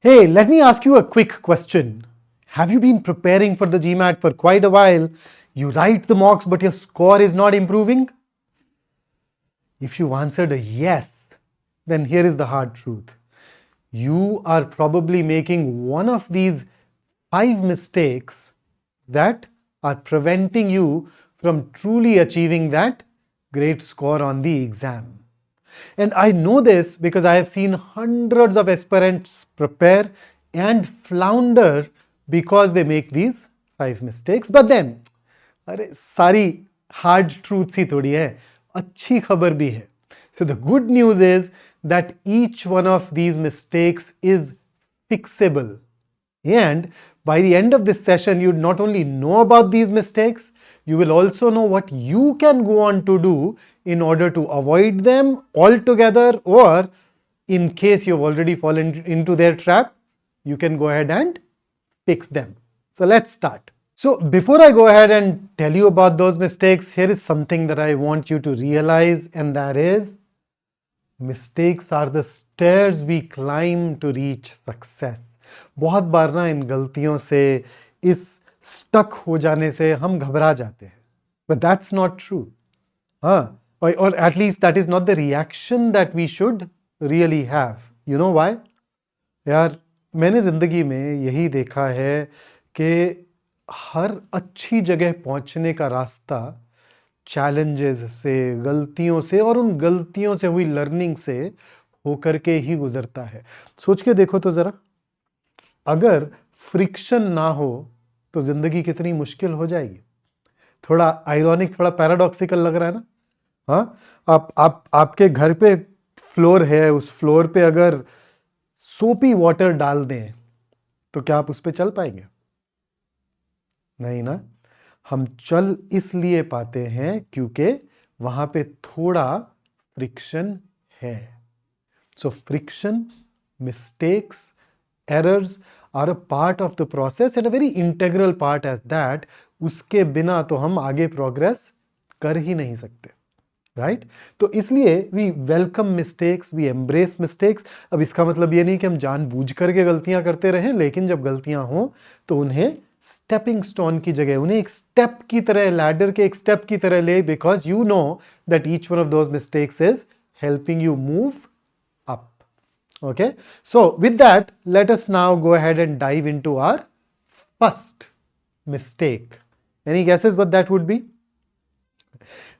Hey, let me ask you a quick question. Have you been preparing for the GMAT for quite a while? You write the mocks, but your score is not improving? If you answered a yes, then here is the hard truth. You are probably making one of these 5 mistakes that are preventing you from truly achieving that great score on the exam. And I know this because I have seen hundreds of aspirants prepare and flounder because they make these 5 mistakes. But then, अरे सारी hard truth ही थोड़ी है, अच्छी खबर भी है. So the good news is that each one of these mistakes is fixable. And by the end of this session, you not only know about these mistakes, you will also know what you can go on to do in order to avoid them altogether, or in case you've already fallen into their trap, you can go ahead and fix them. So let's start. So before I go ahead and tell you about those mistakes, here is something that I want you to realize, and that is mistakes are the stairs we climb to reach success. बहुत बार ना इन गलतियों से, इस stuck हो जाने से हम घबरा जाते हैं. But that's not true. Or at least that is not the reaction that we should really have. You know why? यार मैंने ज़िंदगी में यही देखा है कि हर अच्छी जगह पहुंचने का रास्ता चैलेंजेस से, गलतियों से और उन गलतियों से हुई लर्निंग से होकर के ही गुजरता है. सोच के देखो तो ज़रा, अगर फ्रिक्शन ना हो तो ज़िंदगी कितनी मुश्किल हो जाएगी. थोड़ा आयरॉनिक, थोड़ा पैराडॉक्सिकल लग रहा है ना? हाँ, आपके घर पे फ्लोर है, उस फ्लोर पे अगर सोपी वाटर डाल दें तो क्या आप उस पे चल पाएंगे? नहीं ना. हम चल इसलिए पाते हैं क्योंकि वहां पे थोड़ा फ्रिक्शन है. So friction, mistakes, errors are a part of the process and a very integral part at that. उसके बिना तो हम आगे प्रोग्रेस कर ही नहीं सकते, राइट? तो इसलिए we welcome mistakes, we embrace mistakes. अब इसका मतलब ये नहीं कि हम जानबूझ करके गलतियां करते रहें, लेकिन जब गलतियां हों तो उन्हें स्टेपिंग स्टोन की जगह, उन्हें एक स्टेप की तरह, लैडर के एक स्टेप की तरह ले, because you know that each one of those mistakes is helping you move up. Okay, so with that, let us now go ahead and dive into our first mistake. Any guesses what that would be?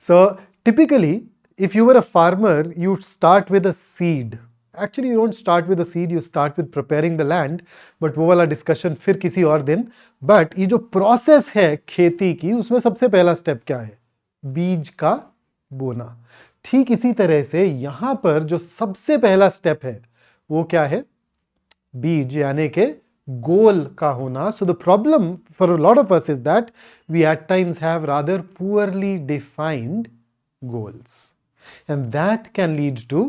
So typically, if you were a farmer, you start with a seed. Actually, you don't start with a seed, you start with preparing the land, but वो वाला discussion फिर किसी और दिन. But ये जो process है खेती की, उसमें सबसे पहला step क्या है? बीज का बोना. ठीक इसी तरह से यहां पर जो सबसे पहला स्टेप है वो क्या है? बीज, यानी के गोल का होना. So the problem for a lot of us is that we at times have rather poorly defined goals, and that can lead to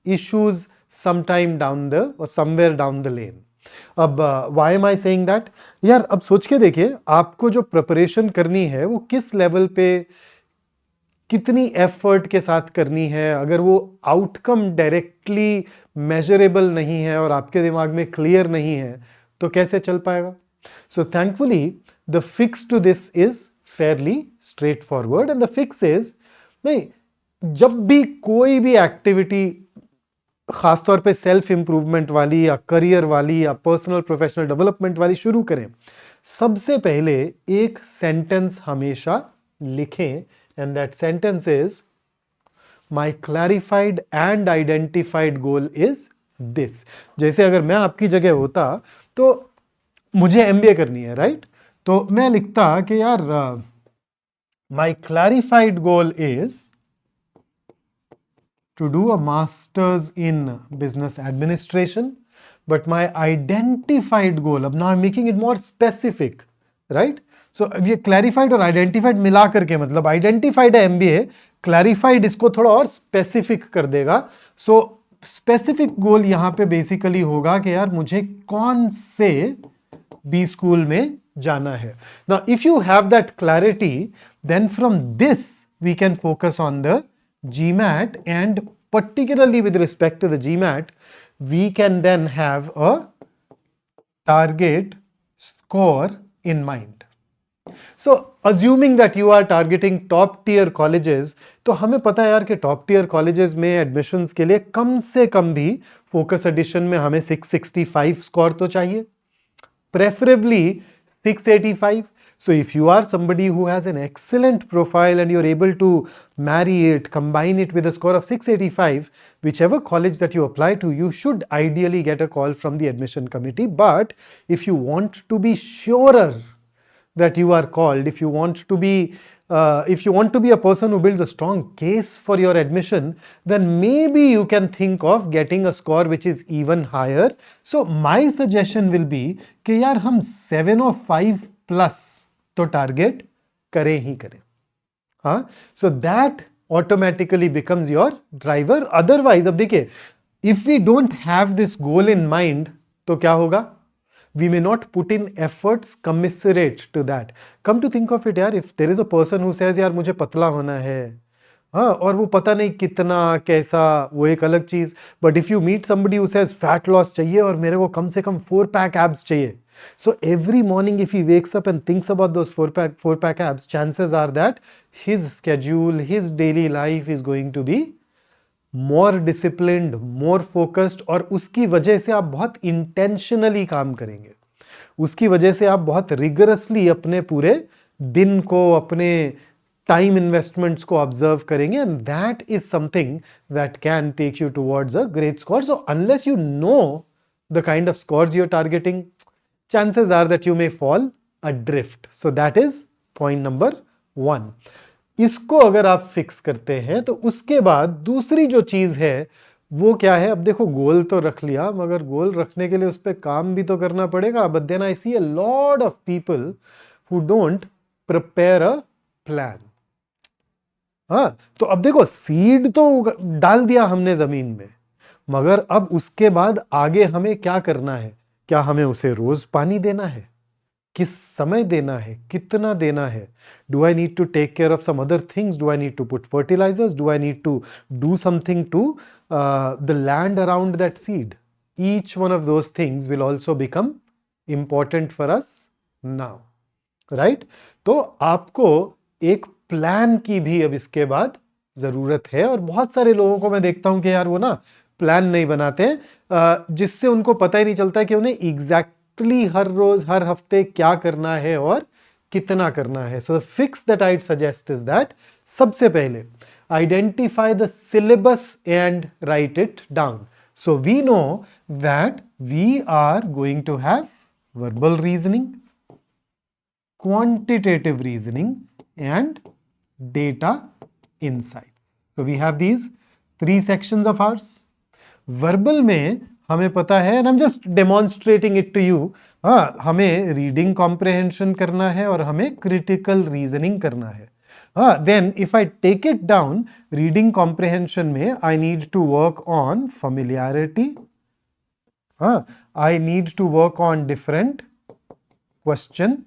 issues sometime down the or somewhere down the lane. अब why am I saying that? यार अब सोच के देखिए, आपको जो preparation करनी है वो किस लेवल पे, कितनी एफर्ट के साथ करनी है. अगर वो आउटकम डायरेक्टली मेजरेबल नहीं है और आपके दिमाग में क्लियर नहीं है तो कैसे चल पाएगा? So thankfully the fix to this is fairly straightforward, and the fix is, नहीं, जब भी कोई भी एक्टिविटी खासतौर पे सेल्फ इंप्रूवमेंट वाली या करियर वाली या पर्सनल प्रोफेशनल डेवलपमेंट वाली शुरू करें, सबसे पहले एक सेंटेंस हमेशा लिखें, and that sentence is, my clarified and identified goal is this. जैसे अगर मैं आपकी जगह होता तो मुझे MBA करनी है, राइट? तो मैं लिखता कि यार my clarified goal is to do a master's in business administration, but my identified goal, अब now I'm making it more specific, right? सो ये क्लैरिफाइड और आइडेंटिफाइड मिला करके, मतलब आइडेंटिफाइड है MBA, क्लैरिफाइड इसको थोड़ा और स्पेसिफिक कर देगा. सो स्पेसिफिक गोल यहां पे बेसिकली होगा कि यार मुझे कौन से बी स्कूल में जाना है. Now if you have that clarity, then from this we can focus on the GMAT, and particularly with respect to the GMAT, we can then have a target score in mind. So assuming that you are targeting top tier colleges, तो हमें पता है यार कि top tier colleges में admissions के लिए कम से कम भी focus edition में हमें 665 score तो चाहिए, preferably 685. So if you are somebody who has an excellent profile and you're able to marry it, combine it with a score of 685, whichever college that you apply to, you should ideally get a call from the admission committee. But if you want to be surer that you are called, if you want to be a person who builds a strong case for your admission, then maybe you can think of getting a score which is even higher. So my suggestion will be कि यार हम 705 plus तो target करें ही करें. हाँ, so that automatically becomes your driver. Otherwise, अब देखिए, if we don't have this goal in mind, तो क्या होगा? We may not put in efforts commensurate to that. Come to think of it यार, if there is a person who says यार मुझे पतला होना है, हाँ, और वो पता नहीं कितना कैसा, वो एक अलग चीज. But if you meet somebody who says fat loss चाहिए और मेरे को कम से कम 4-pack abs चाहिए, so every morning if he wakes up and thinks about those 4-pack abs, chances are that his schedule, his daily life is going to be more disciplined, more focused, और उसकी वजह से आप बहुत intentionally काम करेंगे, उसकी वजह से आप बहुत rigorously अपने पूरे दिन को, अपने time investments को observe करेंगे, and that is something that can take you towards a great score. So unless you know the kind of scores you're targeting, chances are that you may fall adrift. So that is point number 1. इसको अगर आप fix करते हैं तो उसके बाद दूसरी जो चीज है वो क्या है? अब देखो, गोल तो रख लिया, मगर गोल रखने के लिए उस पर काम भी तो करना पड़ेगा. But then I see a lot of people who don't prepare a plan. हाँ, तो अब देखो, सीड तो डाल दिया हमने जमीन में, मगर अब उसके बाद आगे हमें क्या करना है? क्या हमें उसे रोज पानी देना है? किस समय देना है? कितना देना है? Do I need to take care of some other things? Do I need to put fertilizers? Do I need to do something to the land around that seed? Each one of those things will also become important for us now, right? तो आपको एक plan की भी अब इसके बाद जरूरत है. और बहुत सारे लोगों को मैं देखता हूं कि यार वो ना प्लान नहीं बनाते हैं, जिससे उनको पता ही नहीं चलता कि उन्हें एग्जैक्टली हर रोज हर हफ्ते क्या करना है और कितना करना है. So the fix that I suggest is that सबसे पहले identify the syllabus and write it down. So we know that we are going to have verbal reasoning, quantitative reasoning and data insights. So we have these 3 sections of ours. Verbal में हमें पता है, and I'm just demonstrating it to you, हाँ, हमें reading comprehension करना है और हमें critical reasoning करना है. हाँ, then if I take it down, reading comprehension में I need to work on familiarity. हाँ, I need to work on different question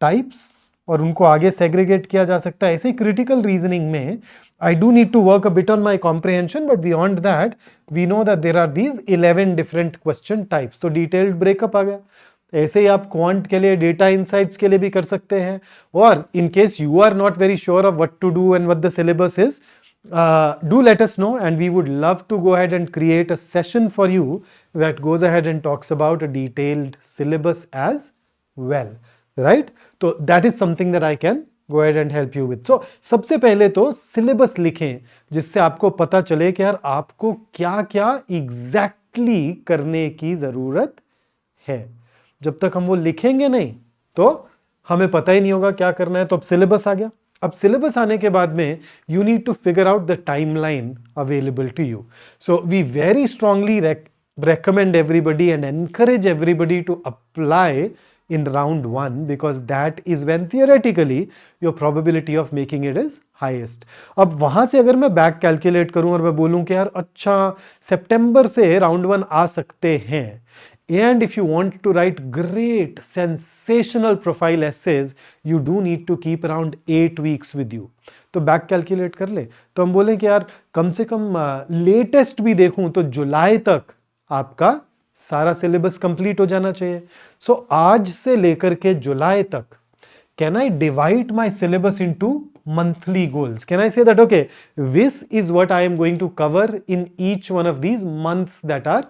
types, और उनको आगे सेग्रीगेट किया जा सकता है. ऐसे क्रिटिकल रीजनिंग में I do need to work a bit on my comprehension, but beyond that we know that there are these 11 different question types. तो डिटेल्ड ब्रेकअप आ गया. ऐसे ही आप क्वांट के लिए, डेटा इनसाइट्स के लिए भी कर सकते हैं. और in case you are not very sure of what to do and what the syllabus is, do let us know, and we would love to go ahead and create a session for you that goes ahead and talks about a detailed syllabus as well. Right? तो that is something that I can go ahead and help you with. So सबसे पहले तो syllabus लिखें, जिससे आपको पता चले कि यार आपको क्या क्या एग्जैक्टली करने की जरूरत है. जब तक हम वो लिखेंगे नहीं तो हमें पता ही नहीं होगा क्या करना है. तो अब सिलेबस आ गया. अब सिलेबस आने के बाद में you need to figure out the timeline available to you. So we very strongly recommend everybody and encourage everybody to apply in round 1, because that is when theoretically your probability of making it is highest. अब वहां से अगर मैं back calculate करूं और मैं बोलूं कि यार अच्छा सितंबर से राउंड 1 आ सकते हैं, and if you want to write great sensational profile essays, you do need to keep around 8 weeks with you. तो बैक कैलकुलेट कर ले. तो हम बोले कि यार कम से कम लेटेस्ट भी देखूं तो जुलाई तक आपका सारा सिलेबस कंप्लीट हो जाना चाहिए. सो आज से लेकर के जुलाई तक, can I divide my syllabus into monthly goals? Can I say that, okay, this is what I am going to cover in each one of these months that are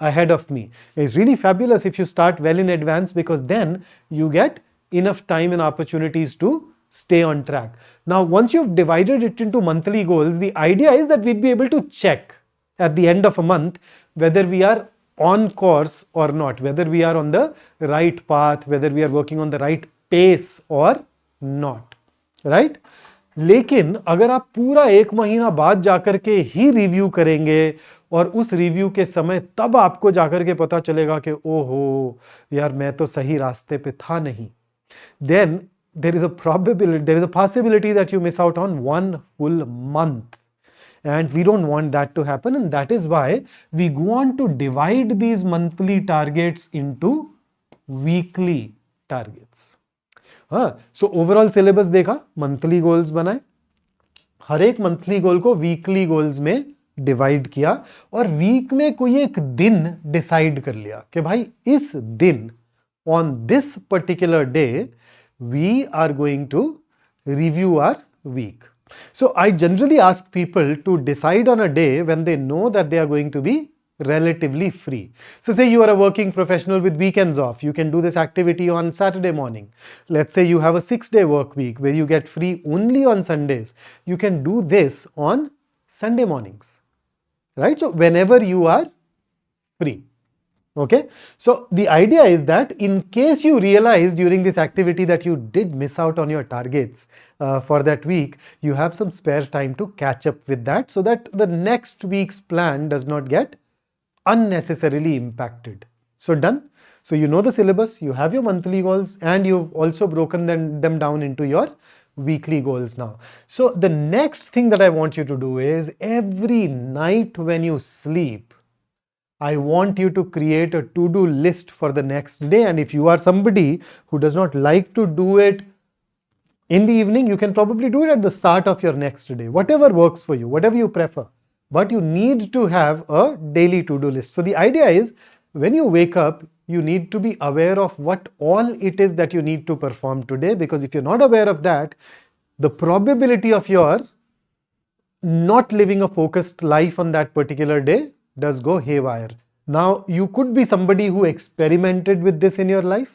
ahead of me? It's really fabulous if you start well in advance, because then you get enough time and opportunities to stay on track. Now, once you've divided it into monthly goals, the idea is that we'd be able to check at the end of a month whether we are on course or not, whether we are on the right path, whether we are working on the right pace और not, right. लेकिन अगर आप पूरा एक महीना बाद जाकर के ही रिव्यू करेंगे और उस रिव्यू के समय तब आपको जाकर के पता चलेगा कि ओहो यार मैं तो सही रास्ते पे था नहीं, then there is a probability, there is a possibility that you miss out on one full month. And we don't want that to happen, and that is why we want to divide these monthly targets into weekly targets. हाँ, so overall syllabus देखा, monthly goals बनाए, हर एक monthly गोल को weekly goals में divide किया, और week में कोई एक दिन डिसाइड कर लिया कि भाई इस दिन on this particular day we are going to review our week. So I generally ask people to decide on a day when they know that they are going to be relatively free. So say you are a working professional with weekends off. You can do this activity on Saturday morning. Let's say you have a 6-day work week where you get free only on Sundays. You can do this on Sunday mornings, right? So whenever you are free. Okay, so the idea is that in case you realize during this activity that you did miss out on your targets for that week, you have some spare time to catch up with that, so that the next week's plan does not get unnecessarily impacted. So done. So you know the syllabus, you have your monthly goals, and you've also broken them down into your weekly goals now. So the next thing that I want you to do is, every night when you sleep, I want you to create a to-do list for the next day. And if you are somebody who does not like to do it in the evening, you can probably do it at the start of your next day, whatever works for you, whatever you prefer. But you need to have a daily to-do list. So the idea is, when you wake up, you need to be aware of what all it is that you need to perform today, because if you're not aware of that, the probability of your not living a focused life on that particular day does go haywire. Now, you could be somebody who experimented with this in your life.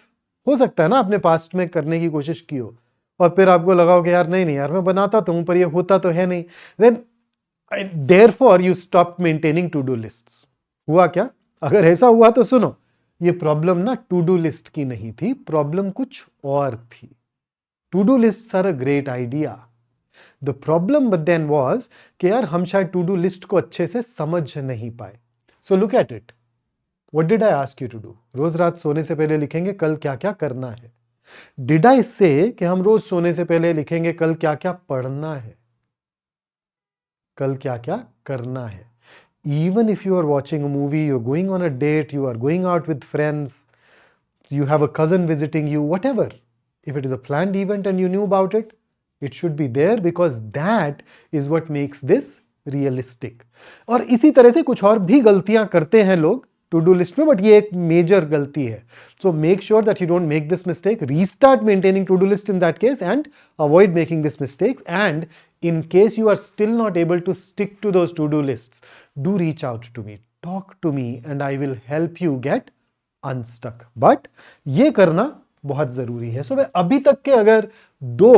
हो सकता है ना आपने past में करने की कोशिश की हो और फिर आपको लगा हो कि यार नहीं यार मैं बनाता तो हूं पर ये होता तो है नहीं. Then therefore you stop maintaining to do lists. हुआ क्या? अगर ऐसा हुआ तो सुनो, ये प्रॉब्लम ना टू डू लिस्ट की नहीं थी, प्रॉब्लम कुछ और थी. To do list are a great idea. The problem but then was कि यार हम शायद टू डू लिस्ट को अच्छे से समझ नहीं पाए. So look at it. What did I ask you to do? रोज रात सोने से पहले लिखेंगे कल क्या क्या करना है. डिड आई से कि हम रोज सोने से पहले लिखेंगे कल क्या क्या पढ़ना है, कल क्या क्या करना है. Even if you are watching a movie, you're going on a date, you are going out with friends, you have a cousin visiting you, whatever. If it is a planned event and you knew about it, it should be there, because that is what makes this realistic. और इसी तरह से कुछ और भी गलतियां करते हैं लोग टू डू लिस्ट में, बट ये एक मेजर गलती है. So make sure that you don't make this mistake. Restart maintaining to do list in that case and avoid making this mistake. And in case you are still not able to stick to those to-do lists, do reach out to me, talk to me, and I will help you get unstuck. But ये करना बहुत जरूरी है. So मैं अभी तक के अगर दो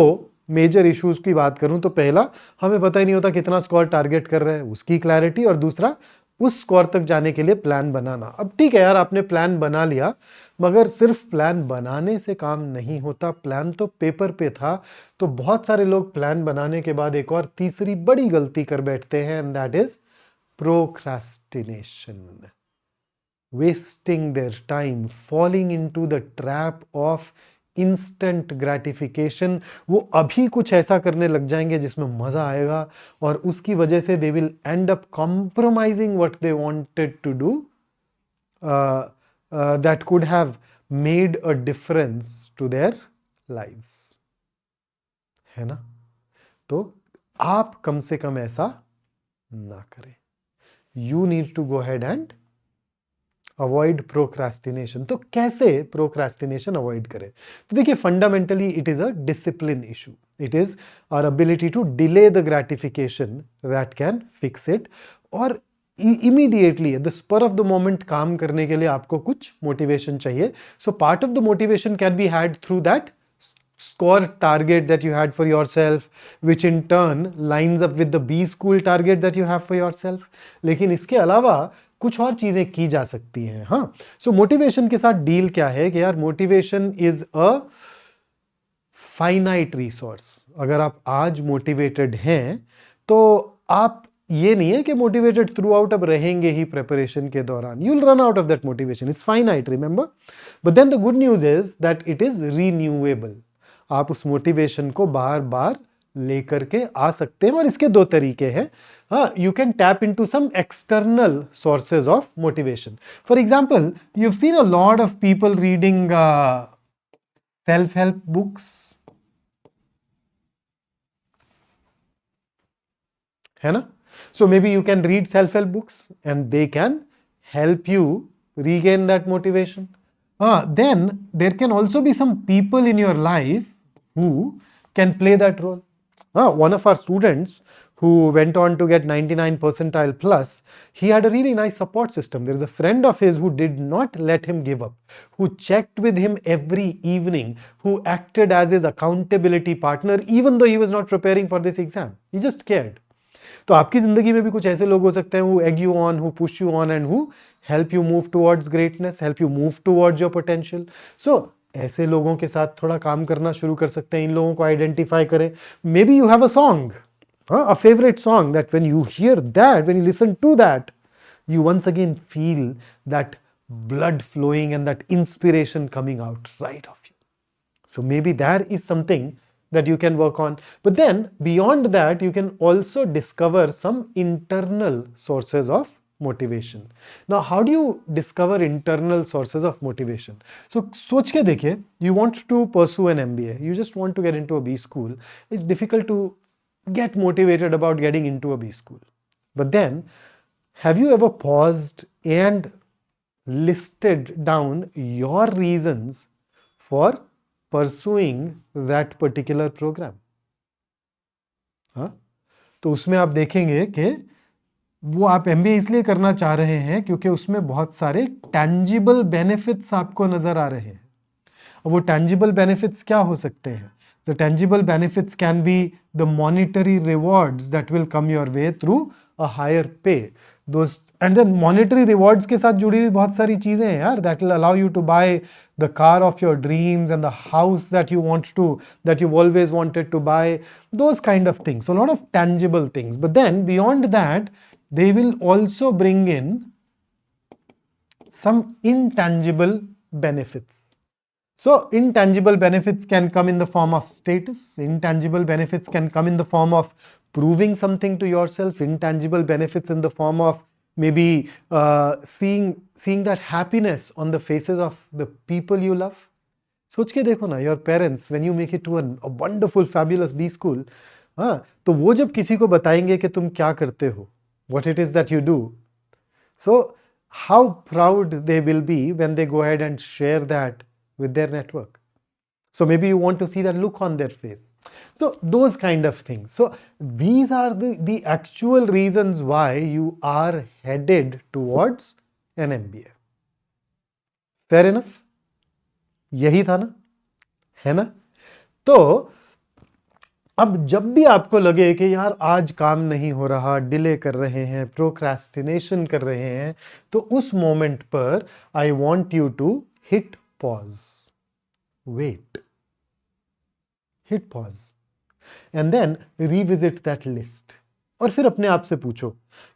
मेजर इश्यूज की बात करूं तो पहला, हमें पता ही नहीं होता कितना स्कोर टारगेट कर रहे हैं, उसकी क्लैरिटी, और दूसरा उस स्कोर तक जाने के लिए प्लान बनाना. अब ठीक है यार, आपने प्लान बना लिया, मगर सिर्फ प्लान बनाने से काम नहीं होता. प्लान तो पेपर पे था. तो बहुत सारे लोग प्लान बनाने के बाद एक और तीसरी बड़ी गलती कर बैठते हैं, and that is procrastination. wasting their time, falling into the trap of instant gratification. वो अभी कुछ ऐसा करने लग जाएंगे जिसमें मजा आएगा, और उसकी वजह से they will end up compromising what they wanted to do that could have made a difference to their lives. है ना? तो आप कम से कम ऐसा ना करें. You need to go ahead and avoid procrastination. तो कैसे प्रोक्रास्टिनेशन अवॉइड करें? तो देखिए, fundamentally it is a discipline issue. It is our ability to delay the gratification that can fix it. और immediately at the spur of the moment काम करने के लिए आपको कुछ मोटिवेशन चाहिए। So part of the motivation can be had through that score target that you had for yourself, which in turn lines up with the B school target that you have for yourself. लेकिन इसके अलावा कुछ और चीजें की जा सकती हैं। हाँ, सो मोटिवेशन के साथ डील क्या है कि यार, motivation is a finite resource. अगर आप आज मोटिवेटेड हैं तो आप, ये नहीं है कि मोटिवेटेड थ्रू आउट अब रहेंगे ही प्रिपरेशन के दौरान। You will run out of that motivation, it's finite, remember. But then the good news is that it is renewable. आप उस मोटिवेशन को बार बार लेकर के आ सकते हैं, और इसके दो तरीके हैं। हाँ, you can tap into some external sources of motivation. For example, you have seen a lot of people reading self help books, है ना? So maybe you can read self-help books and they can help you regain that motivation. Then there can also be some people in your life who can play that role. One of our students who went on to get 99 percentile plus, he had a really nice support system. There is a friend of his who did not let him give up, who checked with him every evening, who acted as his accountability partner even though he was not preparing for this exam. He just cared. तो आपकी जिंदगी में भी कुछ ऐसे लोग हो सकते हैं who egg you on, who push you on and who help you move towards greatness, help you move towards your potential. So ऐसे लोगों के साथ थोड़ा काम करना शुरू कर सकते हैं, इन लोगों को आइडेंटिफाई करें। May be you have a song, a favorite song that when you hear that, when you listen to that, you once again feel that blood flowing and that inspiration coming out right of you. So maybe there is something that you can work on. But then beyond that, you can also discover some internal sources of motivation. Now, how do you discover internal sources of motivation? So सोच के देखिए, you want to pursue an MBA, you just want to get into a B school. It's difficult to get motivated about getting into a B school. But then, have you ever paused and listed down your reasons for pursuing that particular program? हाँ, तो उसमें आप देखेंगे कि वो आप MBA इसलिए करना चाह रहे हैं क्योंकि उसमें बहुत सारे टैंजिबल बेनिफिट्स आपको नजर आ रहे हैं। और वो टैंजिबल बेनिफिट्स क्या हो सकते हैं? The tangible benefits can be the monetary rewards that will come your way through a higher pay. Those, and then monetary rewards के साथ जुड़ी हुई बहुत सारी चीजें हैं यार, that will allow you to buy the car of your dreams and the house that you want to, that you've always wanted to buy, those kind of things. So a lot of tangible things. But then beyond that, they will also bring in some intangible benefits. So intangible benefits can come in the form of status. Intangible benefits can come in the form of proving something to yourself. Intangible benefits in the form of maybe seeing that happiness on the faces of the people you love. सोच के देखो ना, your parents, when you make it to a wonderful, fabulous B school, तो वो जब किसी को बताएंगे कि तुम क्या करते हो, what it is that you do, so how proud they will be when they go ahead and share that with their network. So maybe you want to see that look on their face. So those kind of things. So these are the actual reasons why you are headed towards an MBA. Fair enough? यही था ना, है ना? तो अब जब भी आपको लगे कि यार आज काम नहीं हो रहा, डिले कर रहे हैं, प्रोक्रेस्टिनेशन कर रहे हैं, तो उस मोमेंट पर I want you to hit pause, wait, hit pause, and then revisit that list. और फिर अपने आप से पूछो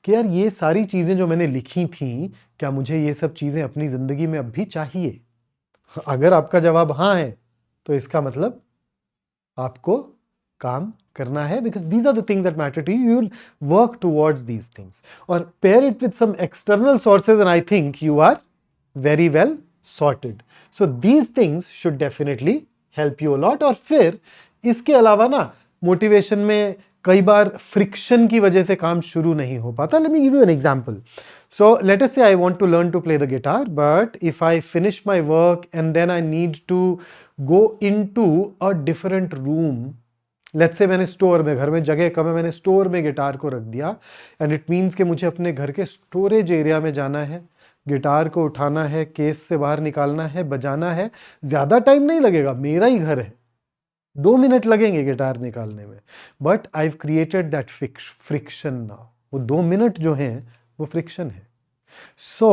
कि यार ये सारी चीजें जो मैंने लिखी थी, क्या मुझे ये सब चीजें अपनी जिंदगी में अब भी चाहिए? अगर आपका जवाब हाँ है, तो इसका मतलब आपको काम करना है, because these are the things that matter to you. You will work towards these things. और pair it with some external sources and I think you are very well sorted. So these things should definitely help you a lot. और फिर इसके अलावा ना, motivation में कई बार friction की वजह से काम शुरू नहीं हो पाता. Let me give you an example. So let us say I want to learn to play the guitar, but if I finish my work and then I need to go into a different room, let's say मैंने store में, घर में जगह कम है, मैंने store में guitar को रख दिया, एंड इट मीन्स कि मुझे अपने घर के स्टोरेज एरिया में जाना है, गिटार को उठाना है, केस से बाहर निकालना है, बजाना है. ज़्यादा टाइम नहीं लगेगा, मेरा ही घर है, 2 मिनट लगेंगे गिटार निकालने में, but I have created that friction now. वो 2 मिनट जो हैं वो फ्रिक्शन है. So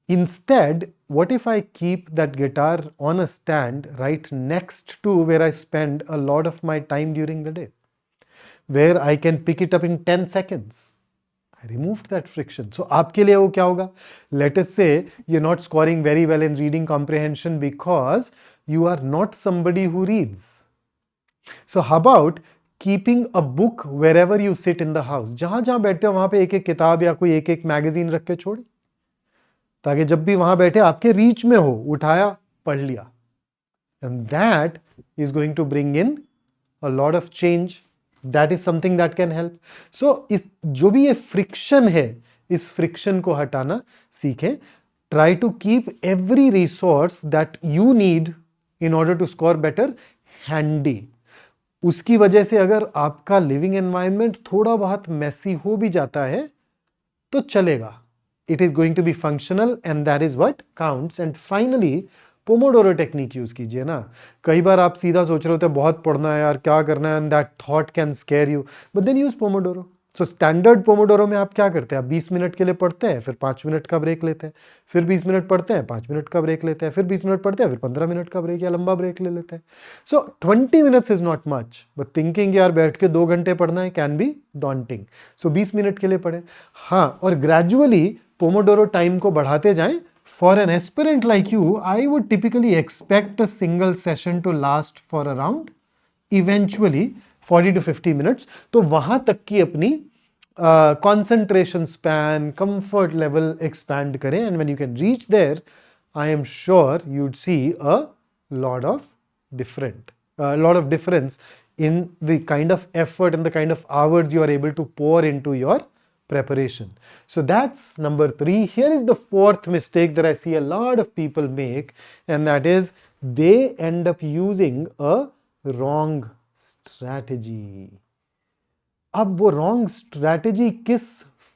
instead, what if I keep that guitar on a stand right next to where I spend a lot of my time during the day, where I can pick it up in 10 seconds? I removed that friction. So आपके लिए वो क्या होगा? Let us say you're not scoring very well in reading comprehension because you are not somebody who reads. So how about keeping a book wherever you sit in the house? जहां जहां बैठते हो वहां पे एक एक किताब या कोई एक एक मैगजीन रख के छोड़ी, ताकि जब भी वहां बैठे आपके रीच में हो, उठाया, पढ़ लिया. And that is going to bring in a lot of change. That is something that can help. So इस जो भी ये फ्रिक्शन है, इस फ्रिक्शन को हटाना सीखें. Try to keep every resource that you need in order to score better handy. उसकी वजह से अगर आपका लिविंग एनवायरनमेंट थोड़ा बहुत मेसी हो भी जाता है तो चलेगा. It is going to be functional and that is what counts. And finally pomodoro technique use कीजिए ना. कई बार आप सीधा सोच रहे होते हैं बहुत पढ़ना है यार, क्या करना है, and that thought can scare you, but then use pomodoro. So standard pomodoro में आप क्या करते हैं? आप 20 मिनट के लिए पढ़ते हैं, फिर 5 मिनट का ब्रेक लेते हैं, फिर 20 मिनट पढ़ते हैं, 5 मिनट का ब्रेक लेते हैं, फिर 20 मिनट पढ़ते हैं, फिर 15 मिनट का ब्रेक या लंबा ब्रेक ले लेते हैं. सो 20 minutes is not much, but thinking यार बैठ के 2 घंटे पढ़ना है can be daunting. So 20 minute के लिए पढ़ें. हाँ, और ग्रेजुअली पोमोडोरो टाइम को बढ़ाते जाएं. For an aspirant like you, I would typically expect a single session to last for around eventually 40 to 50 minutes. तो वहां तक की अपनी concentration span, comfort level expand करें, and when you can reach there, I am sure you'd see a lot of difference in the kind of effort and the kind of hours you are able to pour into your preparation. So that's number 3. Here is the 4th mistake that I see a lot of people make, and that is they end up using a wrong strategy. अब वो wrong strategy किस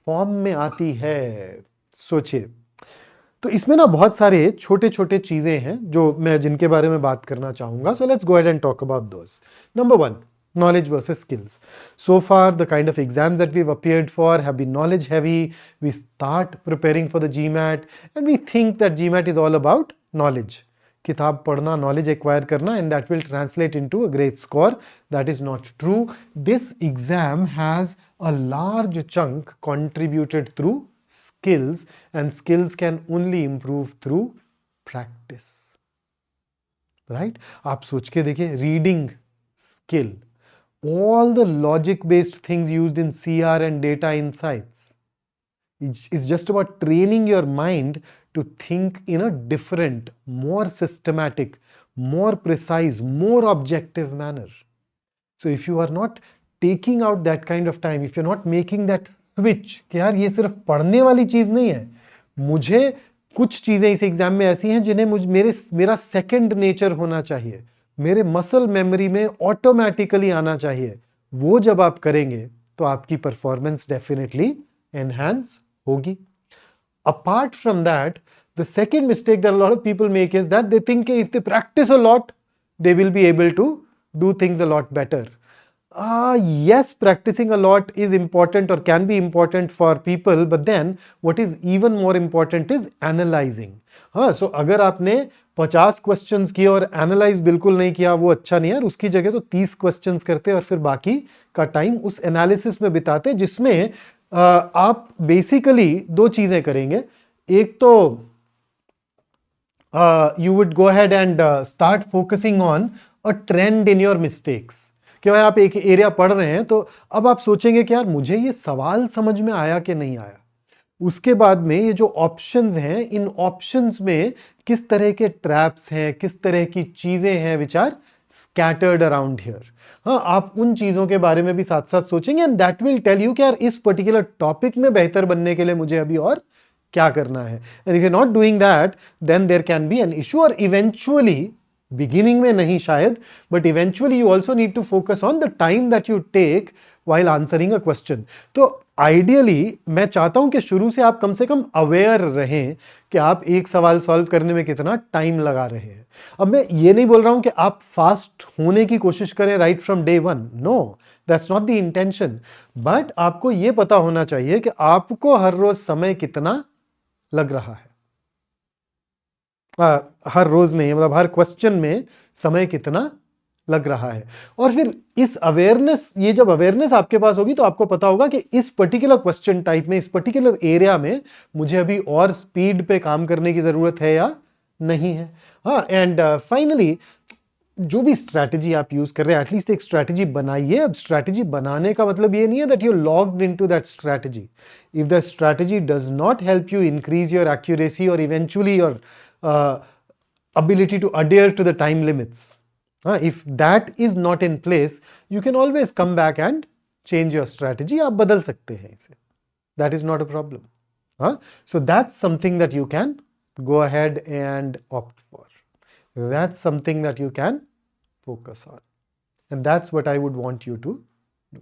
form में आती है सोचिए. तो इसमें ना बहुत सारे छोटे छोटे चीजें हैं जो मैं जिनके बारे में बात करना चाहूंगा. So let's go ahead and talk about those. Number 1, knowledge versus skills. So far, the kind of exams that we've appeared for have been knowledge heavy. We start preparing for the GMAT and we think that GMAT is all about knowledge. किताब पढ़ना, knowledge acquire करना, and that will translate into a great score. That is not true. This exam has a large chunk contributed through skills, and skills can only improve through practice. Right? आप सोच के देखिए, reading skill, all the logic based things used in CR and data insights, it's just about training your mind to think in a different, more systematic, more precise, more objective manner. So if you are not taking out that kind of time, if you're not making that switch कि यार ये सिर्फ पढ़ने वाली चीज नहीं है, मुझे कुछ चीजें इस एग्जाम में ऐसी हैं जिन्हें मेरा सेकंड नेचर होना चाहिए, मेरे मसल मेमोरी में ऑटोमेटिकली आना चाहिए, वो जब आप करेंगे तो आपकी परफॉर्मेंस डेफिनेटली एनहांस होगी. Apart from that, the second mistake that a lot of people make is that they think if they practice a lot, they will be able to do things a lot better. Yes, practicing a lot is important or can be important for people, but then what is even more important is analyzing. So अगर आपने 50 questions किए और analyse बिल्कुल नहीं किया, वो अच्छा नहीं है. उसकी जगह तो 30 क्वेश्चंस करते और फिर बाकी का टाइम उस एनालिसिस में बिताते, जिसमें आप बेसिकली 2 चीजें करेंगे. एक तो you would go ahead and start focusing on a trend in your mistakes. कि भाई आप एक एरिया पढ़ रहे हैं तो अब आप सोचेंगे कि यार मुझे ये सवाल समझ में आया कि नहीं आया. उसके बाद में ये जो ऑप्शंस हैं, इन ऑप्शंस में किस तरह के ट्रैप्स हैं, किस तरह की चीजें हैं which are scattered around here. हाँ, आप उन चीजों के बारे में भी साथ साथ सोचेंगे and that will tell you कि यार इस पर्टिकुलर टॉपिक में बेहतर बनने के लिए मुझे अभी और क्या करना है. And if you not doing that then there can be an issue, और इवेंचुअली, बिगिनिंग में नहीं शायद, but eventually you also need to focus on the time that you take while answering a question. तो ideally मैं चाहता हूं कि शुरू से आप कम से कम अवेयर रहें कि आप एक सवाल सॉल्व करने में कितना टाइम लगा रहे हैं. अब मैं ये नहीं बोल रहा हूं कि आप फास्ट होने की कोशिश करें right from day one. No, that's not the intention. But आपको ये पता होना चाहिए कि आपको हर रोज समय कितना लग रहा है. हर रोज नहीं, मतलब हर क्वेश्चन में समय कितना लग रहा है. और फिर इस अवेयरनेस, ये जब अवेयरनेस आपके पास होगी तो आपको पता होगा कि इस पर्टिकुलर क्वेश्चन टाइप में, इस पर्टिकुलर एरिया में मुझे अभी और स्पीड पे काम करने की जरूरत है या नहीं है. हाँ, एंड फाइनली जो भी स्ट्रैटेजी आप यूज कर रहे हैं, एटलीस्ट एक स्ट्रैटेजी बनाइए. अब स्ट्रैटेजी बनाने का मतलब ये नहीं है that you logged into that strategy. If the strategy does not help you increase your accuracy और eventually your ability to adhere to the time limits, if that is not in place, you can always come back and change your strategy. आप बदल सकते हैं इसे. That is not a problem. So that's something that you can go ahead and opt for. That's something that you can focus on. And that's what I would want you to do.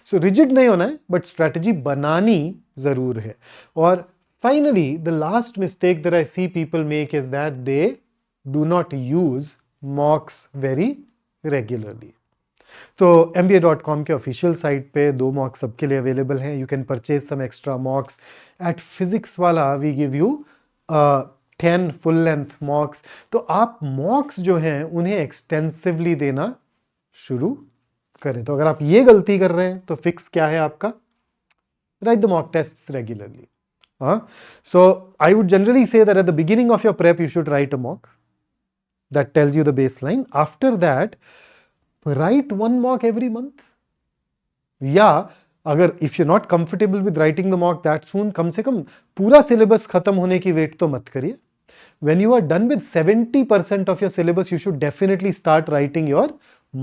So rigid नहीं होना है, but strategy बनानी जरूर है. और finally, the last mistake that I see people make is that they do not use mocks very regularly. तो MBA.com के official site पे 2 मॉक्स सबके लिए अवेलेबल हैं. You can purchase some extra mocks. At physics Wallah we give you 10 full length mocks. तो आप मॉक्स जो हैं उन्हें एक्सटेंसिवली देना शुरू करें. तो अगर आप ये गलती कर रहे हैं तो फिक्स क्या है आपका? Right the mock tests regularly. So I would generally say that at the beginning of your prep you should write a mock that tells you the baseline. After that, write 1 mock every month. या अगर if you're not comfortable with writing the mock that soon, कम से कम पूरा syllabus खत्म होने की wait तो मत करिए. When you are done with 70% of your syllabus, you should definitely start writing your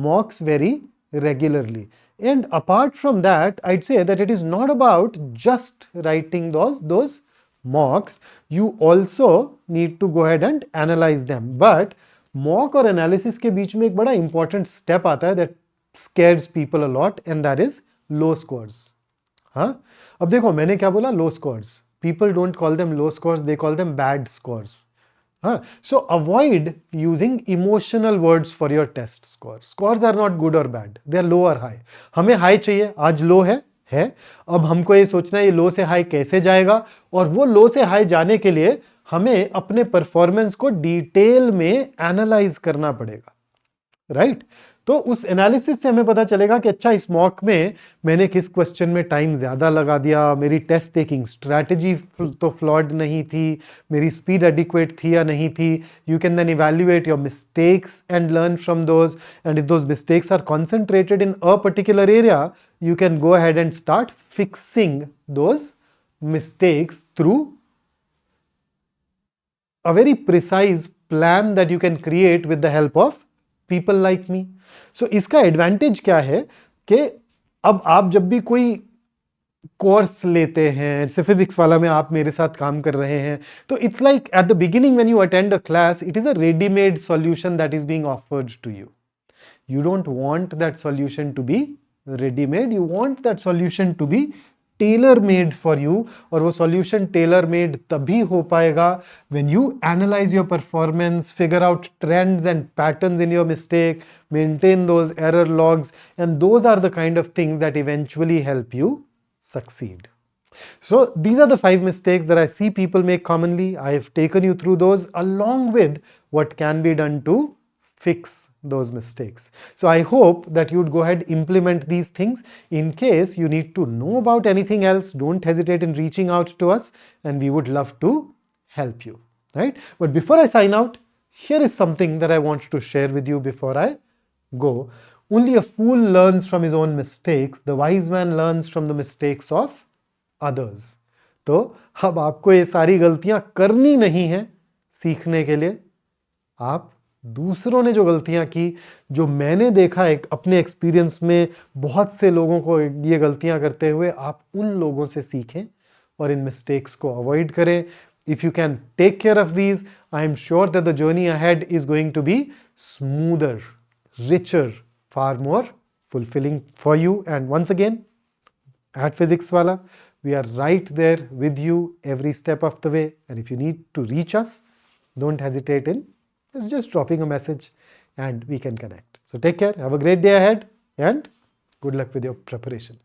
mocks very regularly. And apart from that, I'd say that it is not about just writing those mocks. You also need to go ahead and analyze them. But mock और analysis के बीच में एक बड़ा important step आता है that scares people a lot, and that is low scores. हाँ, अब देखो मैंने क्या बोला, low scores. People don't call them low scores, they call them bad scores. So avoid using emotional words for your test score. Scores are not good or bad, they are low or high. हमें high चाहिए, आज low है. अब हमको ये सोचना है ये low से high कैसे जाएगा, और वो low से high जाने के लिए हमें अपने परफॉर्मेंस को डिटेल में एनालाइज करना पड़ेगा. राइट? तो उस एनालिसिस से हमें पता चलेगा कि अच्छा इस मॉक में मैंने किस क्वेश्चन में टाइम ज्यादा लगा दिया, मेरी टेस्ट टेकिंग स्ट्रैटेजी तो फ्लॉड नहीं थी, मेरी स्पीड एडिक्वेट थी या नहीं थी. You can then evaluate your mistakes and learn from those, and if those mistakes are concentrated in a particular area, you can go ahead and start fixing those mistakes through a very precise plan that you can create with the help of people like me. So इसका advantage क्या है कि अब आप जब भी कोई course लेते हैं, जैसे फिजिक्स वाला में आप मेरे साथ काम कर रहे हैं, तो it's like at the beginning when you attend a class, it is a readymade solution that is being offered to you. You don't want that solution to be ready-made, you want that solution to be tailor-made for you. और वो solution tailor-made तभी हो पाएगा when you analyze your performance, figure out trends and patterns in your mistake, maintain those error logs, and those are the kind of things that eventually help you succeed. So these are the 5 mistakes that I see people make commonly. I have taken you through those along with what can be done to fix those mistakes. So I hope that you'd go ahead, implement these things. In case you need to know about anything else, don't hesitate in reaching out to us and we would love to help you, right? But before I sign out, here is something that I want to share with you before I go. Only a fool learns from his own mistakes. The wise man learns from the mistakes of others. तो अब आपको ये सारी गलतियां करनी नहीं है सीखने के लिए, आप दूसरों ने जो गलतियां की, जो मैंने देखा एक अपने एक्सपीरियंस में बहुत से लोगों को ये गलतियां करते हुए, आप उन लोगों से सीखें और इन मिस्टेक्स को अवॉइड करें. If you can take care of these, I am sure that the journey ahead is going to be smoother, richer, far more fulfilling for you. And once again, at Physics Wala, we are right there with you every step of the way. And if you need to reach us, don't hesitate in just dropping a message and we can connect. So take care, have a great day ahead, and good luck with your preparation.